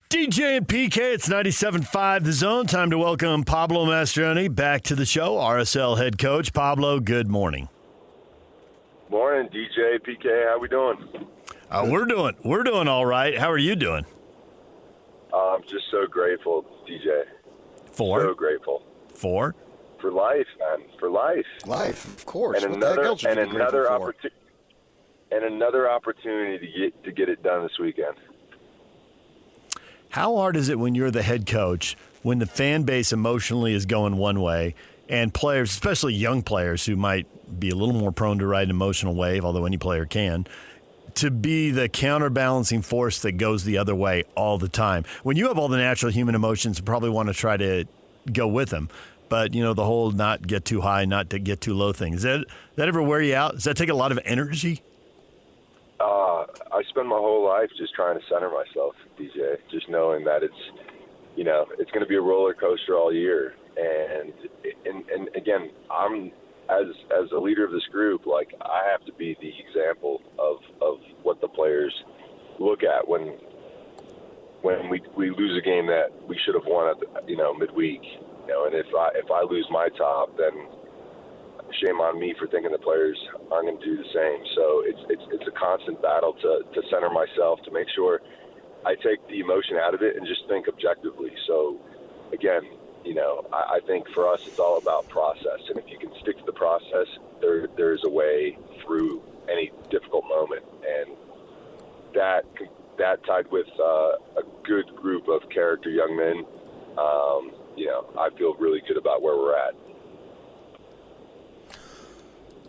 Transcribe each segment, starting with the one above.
DJ and PK, it's 97.5 The Zone. Time to welcome Pablo Mastroeni back to the show, RSL head coach. Pablo, good morning. Morning, DJ, PK. How we doing? We're doing all right. How are you doing? I'm just so grateful, DJ. So grateful. For life, man. For life. Life, of course. And another opportunity to get it done this weekend. How hard is it when you're the head coach, when the fan base emotionally is going one way, and players, especially young players who might be a little more prone to ride an emotional wave, although any player can, to be the counterbalancing force that goes the other way all the time? When you have all the natural human emotions, you probably want to try to go with them. But, you know, the whole not get too high, not to get too low thing, does that ever wear you out? Does that take a lot of energy? I spend my whole life just trying to center myself, DJ, just knowing that it's going to be a roller coaster all year. And again, I'm as a leader of this group, like, I have to be the example of what the players look at when we lose a game that we should have won at midweek. And if I lose my top, then shame on me for thinking the players aren't going to do the same. So it's a constant battle to center myself, to make sure I take the emotion out of it and just think objectively. So again, I think for us it's all about process, and if you can stick to the process, there's a way through any difficult moment, and that tied with a good group of character young men, I feel really good about where we're at.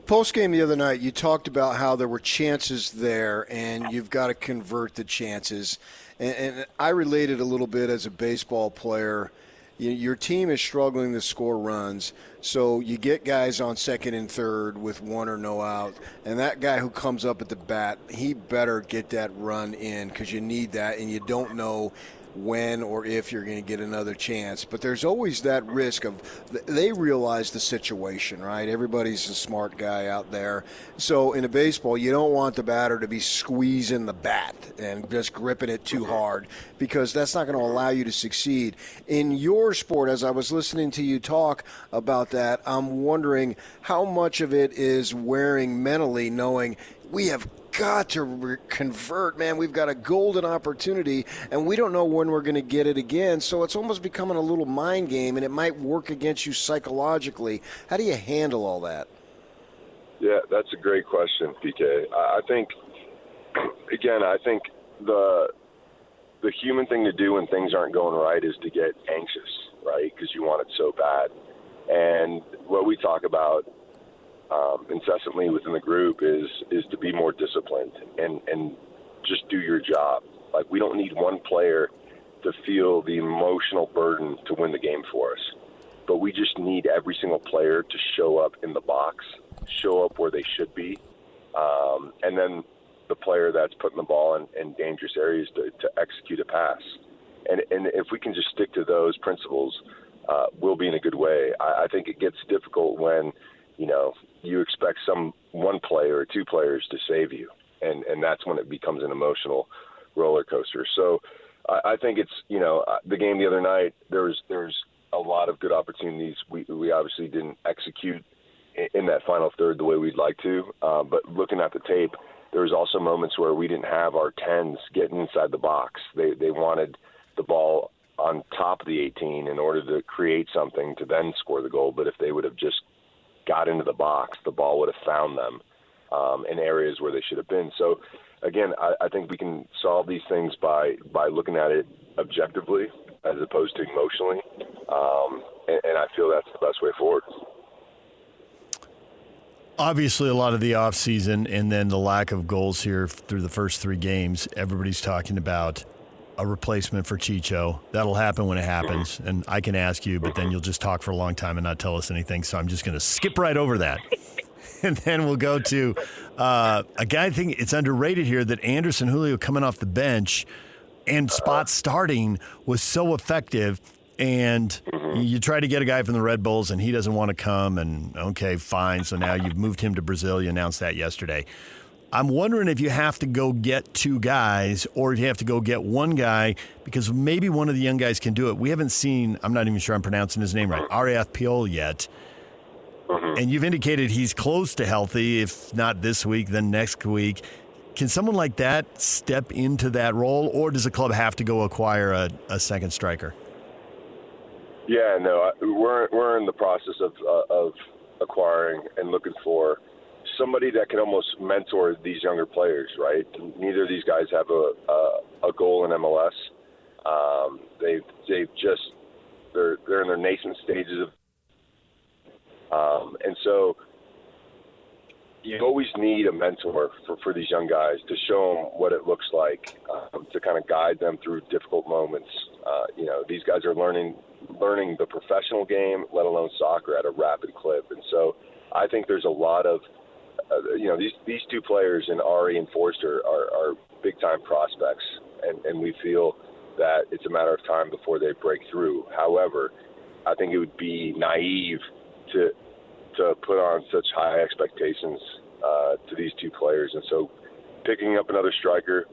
Post-game the other night, you talked about how there were chances there, and you've got to convert the chances. And I related a little bit as a baseball player. Your team is struggling to score runs, so you get guys on second and third with one or no out, and that guy who comes up at the bat, he better get that run in because you need that, and you don't know when or if you're going to get another chance. But there's always that risk of they realize the situation, right? Everybody's a smart guy out there. So in a baseball, you don't want the batter to be squeezing the bat and just gripping it too hard, because that's not going to allow you to succeed. In your sport, as I was listening to you talk about that, I'm wondering how much of it is wearing mentally, knowing we have got to convert, man. We've got a golden opportunity, and we don't know when we're going to get it again. So it's almost becoming a little mind game, and it might work against you psychologically. How do you handle all that? Yeah, that's a great question, PK. I think the human thing to do when things aren't going right is to get anxious, right? Because you want it so bad. And what we talk about incessantly within the group is to be more disciplined and just do your job. Like, we don't need one player to feel the emotional burden to win the game for us, but we just need every single player to show up in the box, show up where they should be, and then the player that's putting the ball in dangerous areas to execute a pass. And if we can just stick to those principles, we'll be in a good way. I think it gets difficult when you expect one player or two players to save you, and that's when it becomes an emotional roller coaster. So I think it's, the game the other night, there's a lot of good opportunities. We obviously didn't execute in that final third the way we'd like to, but looking at the tape, there was also moments where we didn't have our 10s getting inside the box. They wanted the ball on top of the 18 in order to create something to then score the goal, but if they would have just got into the box, the ball would have found them in areas where they should have been. So, again, I think we can solve these things by looking at it objectively as opposed to emotionally, and I feel that's the best way forward. Obviously, a lot of the offseason and then the lack of goals here through the first three games, everybody's talking about a replacement for Chicho. That'll happen when it happens, and I can ask you, but then you'll just talk for a long time and not tell us anything, so I'm just going to skip right over that. And then we'll go to a guy, I think it's underrated here, that Anderson Julio coming off the bench and spot starting was so effective, and you try to get a guy from the Red Bulls, and he doesn't want to come, and okay, fine, so now you've moved him to Brazil. You announced that yesterday. I'm wondering if you have to go get two guys or if you have to go get one guy because maybe one of the young guys can do it. We haven't seen, I'm not even sure I'm pronouncing his name right, Ariath Piol yet. And you've indicated he's close to healthy, if not this week, then next week. Can someone like that step into that role, or does the club have to go acquire a second striker? Yeah, no, we're in the process of acquiring and looking for somebody that can almost mentor these younger players, right? Neither of these guys have a goal in MLS. They're in their nascent stages of, and so you always need a mentor for these young guys to show them what it looks like, to kind of guide them through difficult moments. These guys are learning the professional game, let alone soccer, at a rapid clip. And so I think there's a lot of, these two players in Ari and Forster are big-time prospects, and we feel that it's a matter of time before they break through. However, I think it would be naive to put on such high expectations to these two players. And so picking up another striker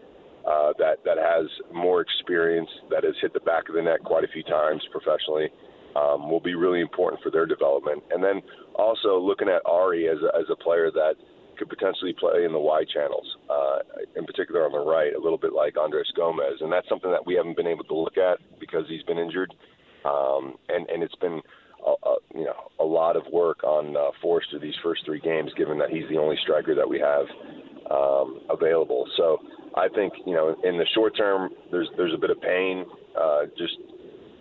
that has more experience, that has hit the back of the net quite a few times professionally, will be really important for their development. And then also looking at Ari as a player that could potentially play in the wide channels, in particular on the right, a little bit like Andres Gomez. And that's something that we haven't been able to look at because he's been injured. And it's been a lot of work on Forster these first three games, given that he's the only striker that we have available. So I think, in the short term, there's a bit of pain, just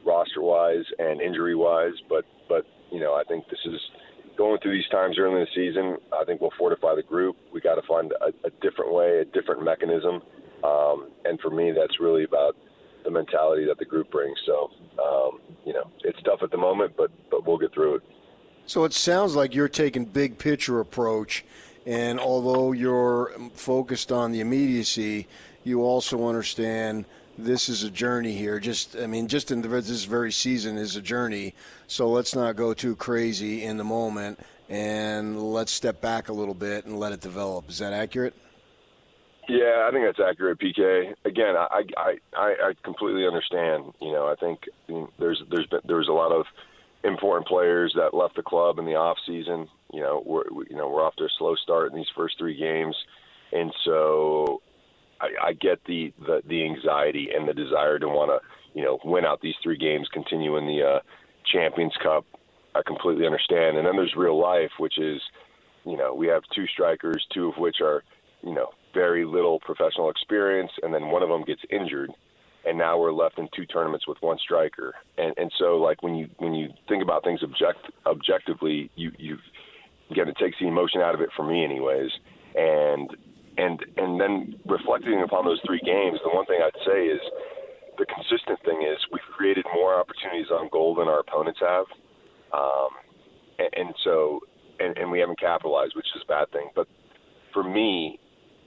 roster-wise and injury-wise. But I think this is going through these times early in the season. I think we'll fortify the group. We got to find a different way, a different mechanism. And for me, that's really about the mentality that the group brings. So, it's tough at the moment, but we'll get through it. So it sounds like you're taking big picture approach, and although you're focused on the immediacy, you also understand this is a journey here. Just in this very season is a journey. So let's not go too crazy in the moment, and let's step back a little bit and let it develop. Is that accurate? Yeah, I think that's accurate, PK. Again, I completely understand. I think there was a lot of important players that left the club in the off season. We're off to a slow start in these first three games, and so I get the anxiety and the desire to want to win out these three games, continue in the Champions Cup. I completely understand. And then there's real life, which is we have two strikers, two of which are very little professional experience, and then one of them gets injured, and now we're left in two tournaments with one striker. And so, like, when you think about things objectively, you again, it takes the emotion out of it for me, anyways. And then reflecting upon those three games, the one thing I'd say is the consistent thing is we've created more opportunities on goal than our opponents have, and we haven't capitalized, which is a bad thing. But for me,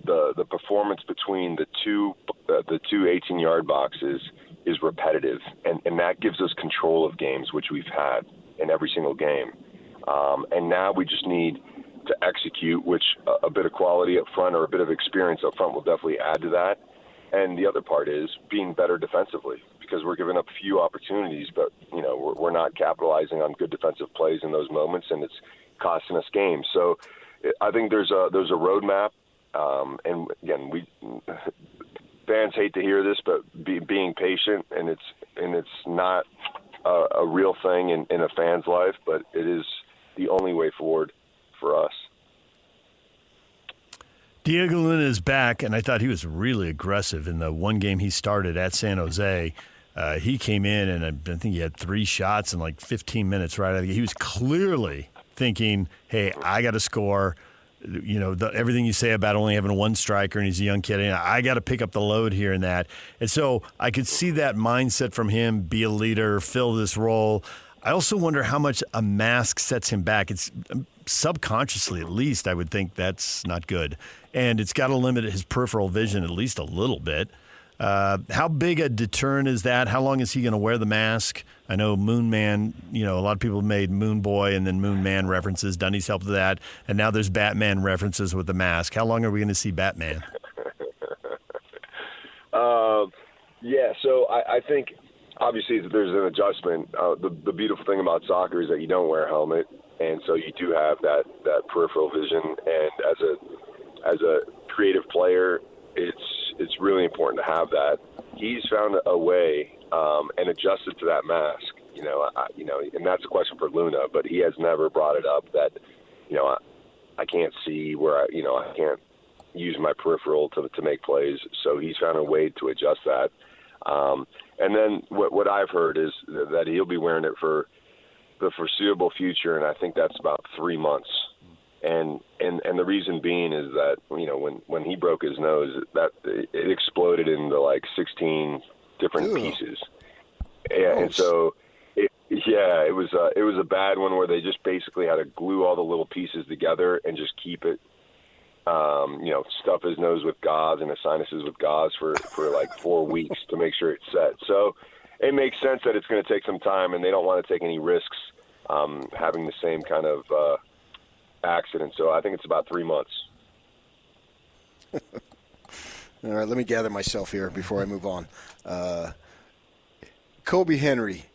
the performance between the two 18-yard boxes is repetitive, and that gives us control of games, which we've had in every single game. And now we just need to execute, which a bit of quality up front or a bit of experience up front will definitely add to that. And the other part is being better defensively, because we're giving up few opportunities, but we're not capitalizing on good defensive plays in those moments, and it's costing us games. So I think there's a roadmap. And again, fans hate to hear this, but being patient, and it's not a real thing in a fan's life, but it is the only way forward for us. Diego Luna is back, and I thought he was really aggressive in the one game he started at San Jose. He came in, and I think he had 3 shots in like 15 minutes right out of the game. He was clearly thinking, hey, I got to score. Everything you say about only having one striker and he's a young kid, I got to pick up the load here and that. And so I could see that mindset from him, be a leader, fill this role. I also wonder how much a mask sets him back. It's subconsciously, at least, I would think that's not good. And it's got to limit his peripheral vision at least a little bit. How big a deterrent is that? How long is he going to wear the mask? I know Moon Man, a lot of people made Moon Boy and then Moon Man references. Dunny's helped with that. And now there's Batman references with the mask. How long are we going to see Batman? Yeah, so I think obviously there's an adjustment. The beautiful thing about soccer is that you don't wear a helmet, and so you do have that peripheral vision. And as a creative player, it's really important to have that. He's found a way and adjusted to that mask. And that's a question for Luna, but he has never brought it up that I can't see where I can't use my peripheral to make plays. So he's found a way to adjust that. And then what I've heard is that he'll be wearing it for the foreseeable future, and I think that's about 3 months. And the reason being is that when he broke his nose, that it exploded into like 16 different pieces. Yeah, and so it was a bad one where they just basically had to glue all the little pieces together and just keep it. Stuff his nose with gauze and his sinuses with gauze for like 4 weeks to make sure it's set. So it makes sense that it's going to take some time, and they don't want to take any risks having the same kind of accident. So I think it's about 3 months. All right, let me gather myself here before I move on. Kobe Henry,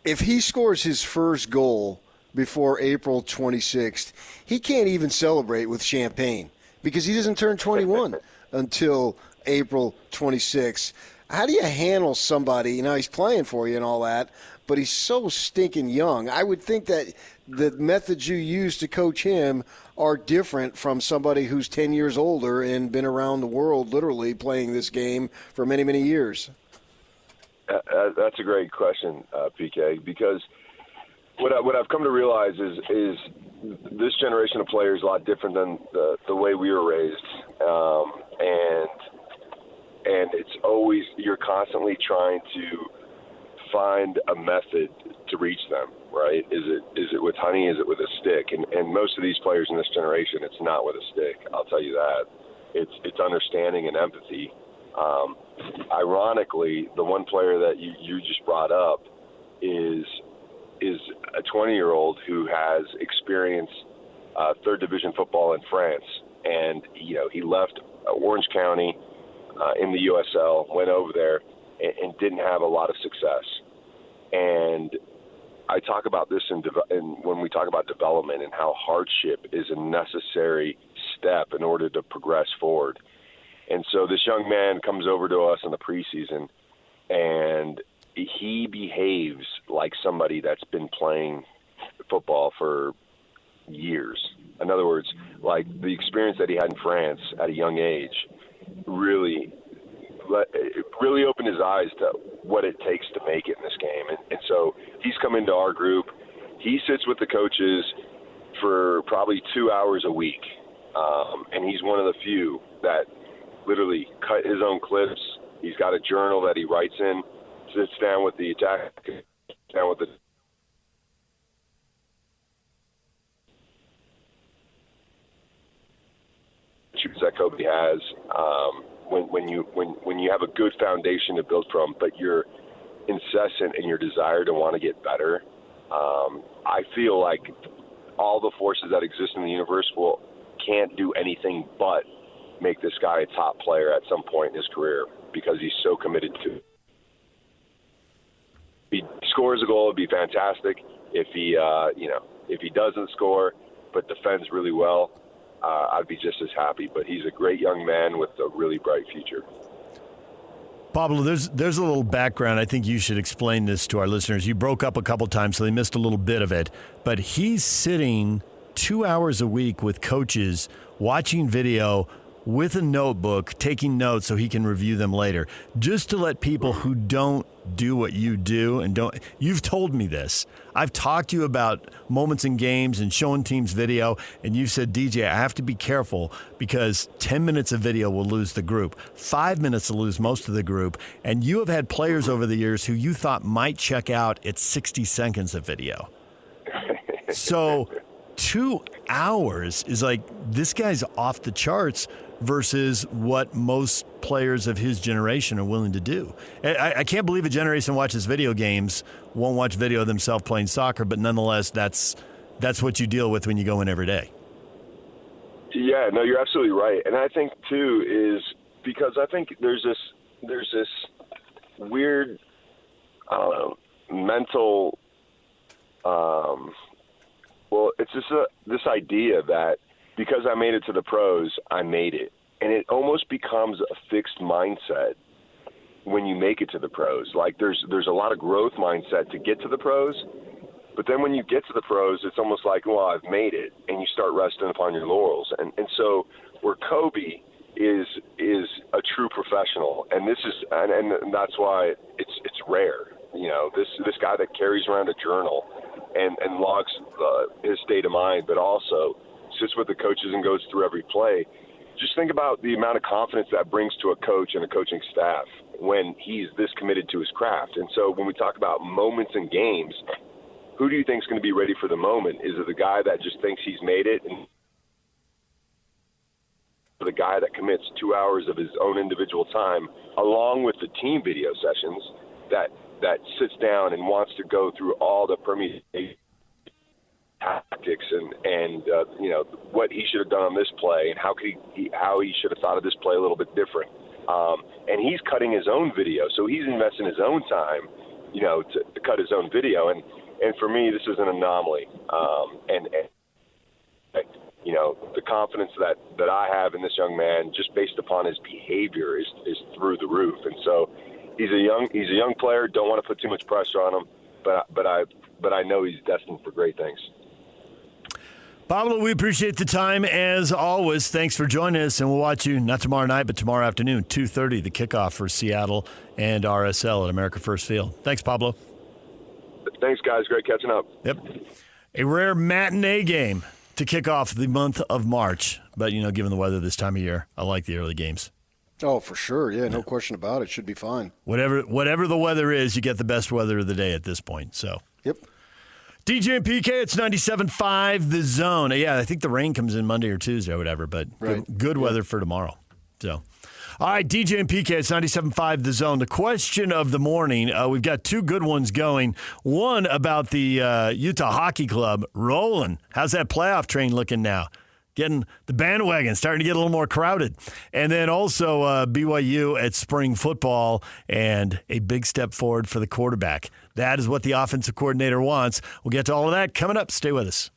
if he scores his first goal before April 26th, he can't even celebrate with champagne because he doesn't turn 21 until April 26th. How do you handle somebody, he's playing for you and all that, but he's so stinking young. I would think that the methods you use to coach him are different from somebody who's 10 years older and been around the world literally playing this game for many, many years. That's a great question, PK, because what I've come to realize is this generation of players is a lot different than the way we were raised, and it's always you're constantly trying to find a method to reach them, right? Is it with honey? Is it with a stick? And most of these players in this generation, it's not with a stick. I'll tell you that. It's understanding and empathy. Ironically, the one player that you just brought up is a 20-year-old who has experienced third division football in France, and he left Orange County in the USL, went over there, and didn't have a lot of success. And I talk about this when we talk about development and how hardship is a necessary step in order to progress forward. And so this young man comes over to us in the preseason, and he behaves like somebody that's been playing football for years. In other words, like the experience that he had in France at a young age really opened his eyes to what it takes to make it in this game. And so he's come into our group. He sits with the coaches for probably 2 hours a week, and he's one of the few that literally cut his own clips. He's got a journal that he writes in, sits down with the attack, down with the shoots that Kobe has. When you have a good foundation to build from, but you're incessant in your desire to want to get better, I feel like all the forces that exist in the universe can't do anything but make this guy a top player at some point in his career because he's so committed to it. If he scores a goal, it'd be fantastic. If he doesn't score but defends really well, I'd be just as happy. But he's a great young man with a really bright future. Pablo, there's a little background. I think you should explain this to our listeners. You broke up a couple times, so they missed a little bit of it. But he's sitting 2 hours a week with coaches, watching video with a notebook, taking notes so he can review them later. Just to let people who don't do what you do and don't, you've told me this. I've talked to you about moments in games and showing teams video, and you said, DJ, I have to be careful because 10 minutes of video will lose the group. 5 minutes will lose most of the group. And you have had players over the years who you thought might check out at 60 seconds of video. So 2 hours is like, this guy's off the charts. versus what most players of his generation are willing to do. I can't believe a generation watches video games, won't watch video of themselves playing soccer, but nonetheless, that's what you deal with when you go in every day. Yeah, no, you're absolutely right. And I think, too, is because I think there's this weird, I don't know, mental, it's just this idea that because I made it to the pros, I made it. And it almost becomes a fixed mindset when you make it to the pros. Like there's a lot of growth mindset to get to the pros. But then when you get to the pros, it's almost like, well, I've made it. And you start resting upon your laurels. And so where Kobe is a true professional. And this is, and that's why it's rare. You know, this guy that carries around a journal and logs his state of mind, but also sits with the coaches and goes through every play. Just think about the amount of confidence that brings to a coach and a coaching staff when he's this committed to his craft. And so when we talk about moments in games, who do you think is going to be ready for the moment? Is it the guy that just thinks he's made it, and the guy that commits 2 hours of his own individual time, along with the team video sessions, that sits down and wants to go through all the permutation tactics and what he should have done on this play and how he should have thought of this play a little bit different. And he's cutting his own video, so he's investing his own time, to cut his own video. And for me, this is an anomaly. The confidence that I have in this young man, just based upon his behavior, is through the roof. And so he's a young player. Don't want to put too much pressure on him, but I know he's destined for great things. Pablo, we appreciate the time as always. Thanks for joining us, and we'll watch you not tomorrow night, but tomorrow afternoon, 2:30, the kickoff for Seattle and RSL at America First Field. Thanks, Pablo. Thanks, guys. Great catching up. Yep. A rare matinee game to kick off the month of March, but given the weather this time of year, I like the early games. Oh, for sure. Yeah, no question about it. Should be fine. Whatever the weather is, you get the best weather of the day at this point. So. Yep. DJ and PK, it's 97.5 The Zone. Yeah, I think the rain comes in Monday or Tuesday or whatever, but right. good weather for tomorrow. So, all right, DJ and PK, it's 97.5 The Zone. The question of the morning, we've got two good ones going. One about the Utah Hockey Club rolling. How's that playoff train looking now? Getting the bandwagon, starting to get a little more crowded. And then also BYU at spring football and a big step forward for the quarterback. That is what the offensive coordinator wants. We'll get to all of that coming up. Stay with us.